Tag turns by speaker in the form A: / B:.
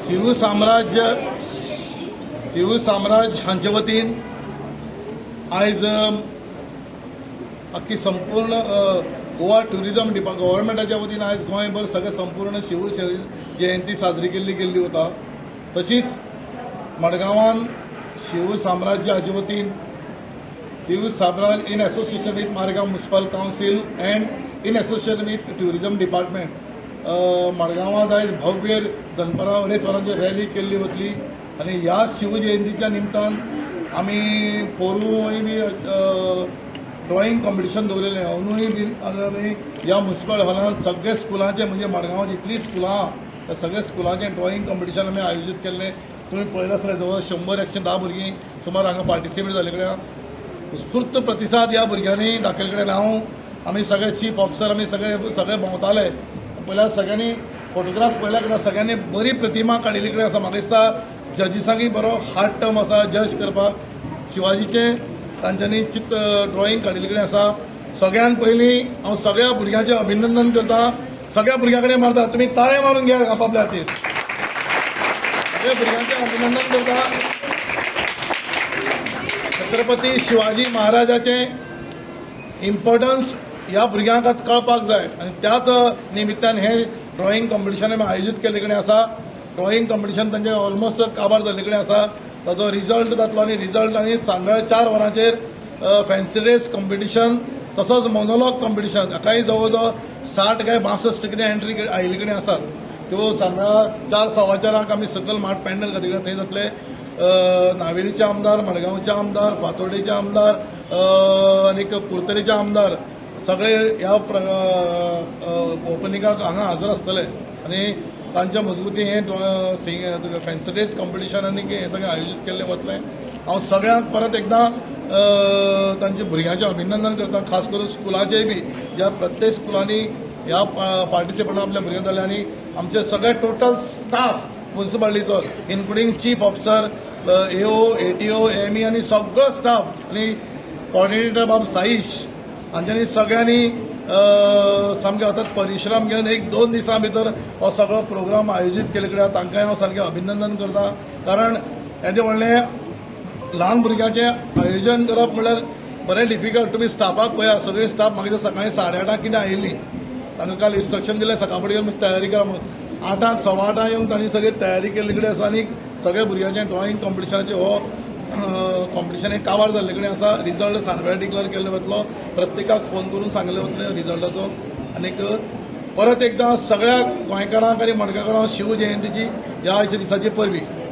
A: शिवसाम्राज्य हांचे वतीन आयज अख्खी संपूर्ण गोवा टुरिजम गव्हर्मेंटाच्या वतीन आयज गोंयभर सगळे संपूर्ण शिव जयंती साजरी केल्ली वता। तशीच मडगांवान शिवसाम्राज्य हाचे वतीन Shivsamrajya in association with Margao municipal council and in association with tourism department मडगांवात आयज भव्य दनपारां अडेच रॅली केल्ली वतली आनी ह्या शिवजयंतीच्या निमतान आमी पोरूंय बी ड्रॉइंग कॉम्पिटिशन दवरलेलें अंदूय बी आमी ह्या म्युनिसिपल हॉलांत सगळे स्कुलांचे म्हणजे मडगांवां जितलीं स्कुलां आहा त्या सगळ्या स्कुलांचें ड्रॉइंग कॉम्पिटिशन आमी आयोजीत केल्लें। तुमी पळयलां आसतलें जवळ 100-110 भुरगीं सुमार हांगा पार्टिसिपेट जाले कडेन उत्स्फूर्त प्रतिसाद ह्या भुरग्यांनी दाखयले कडेन आमी सगळे चीफ ऑफिसर आमी सगळे भोंवताले। पयल्यार सगळ्यांनी फोटोग्राफ पळयल्या कडेन सगळ्यांनी बरी प्रतिमा काडिल्ली कडेन आसा। म्हाका दिसता जजीसांकय बरो हार्ड टर्म आसा जज करपाक। शिवाजीचें तांच्यांनी चित्र ड्रॉइंग काडिल्ले कडेन आसा। सगळ्यान पयलीं हांव सगळ्या भुरग्यांचें अभिनंदन करता, सगळ्या भुरग्यां कडेन मारता, तुमी ताळे मारून घ्या आपापल्या खातीर। सगळ्या भुरग्यांचें अभिनंदन करता। छत्रपती शिवाजी महाराजाचें इम्पॉर्टन्स ह्या भुरग्यांक आज कळपाक जाय आनी त्याच निमित्तान हे ड्रॉइंग कॉम्पिटिशन आमी आयोजीत केल्ले कडेन आसा। ड्रॉइंग कॉम्पिटिशन तांचे ऑलमोस्ट काबार जाल्ले कडेन आसा। ताचो रिजल्ट जातलो आनी रिजल्ट आनी सांजवेळ 4 वरांचेर फॅन्सी ड्रेस कॉम्पिटिशन तसोच मोनोलॉग कॉम्पिटिशन हाकाय जवळ जवळ 60 काय 62 कितें एंट्री आयिल्ले कडेन आसात। त्यो सांजवेळा 4:15 आमी सकयल माठ पॅन्डल घातिल्ले थंय जातले। नावेलीचे आमदार, मडगांवचे आमदार, फातोर्डेचे आमदार आनीक कुर्तरेचे आमदार सगळे ह्या ओपनिंगाक हांगा हजर आसतले आनी तांच्या मजगती हे फॅन्सी ड्रेस कॉम्पिटिशन आनी हे सगळें आयोजीत केल्लें वतलें। हांव सगळ्यांक परत एकदां तांच्या भुरग्यांचें अभिनंदन करता, खास करून स्कुलाचेय बी ज्या प्रत्येक स्कुलांनी ह्या पार्टिसिपेटान आपल्या भुरग्यांक जाले आनी आमचे सगळे टोटल स्टाफ म्युनिसिपालिटीचो including chief officer, AO, ATO, AME आनी सगळो स्टाफ आनी कॉर्डिनेटर बाब साईश हांच्यांनी सगळ्यांनी सामके अथक परिश्रम घेवन 1-2 दिसां भितर हो सगळो प्रोग्राम आयोजीत केले कडेन तांकांय हांव सारकें अभिनंदन करता। कारण येदें व्हडलें ल्हान भुरग्यांचें आयोजन करप म्हणल्यार बरें डिफिकल्ट। तुमी स्टाफाक पळया, सगळे स्टाफ म्हाका सकाळीं 8:30 कितें आयिल्लीं, तांकां काल इन्स्ट्रक्शन दिलें सकाळ फुडें येवन तयारी करा म्हणून। 8:00 8:15 येवन तांणी सगळी तयारी केल्ले कडेन आसा आनी सगळ्या भुरग्यांचें ड्रॉइंग कॉम्पिटिशनाचें हो कॉम्पिटिशन एक काबार जाल्ले कडेन आसा। रिजल्ट सांजवेळ डिक्लेअर केल्लो वतलो, प्रत्येकाक फोन करून सांगले वतले रिजल्टाचो। आनीक परत एकदां सगळ्या गोंयकारांक आनी मडगांवकारांक शिव जयंतीची ह्या दिसाची परबीं।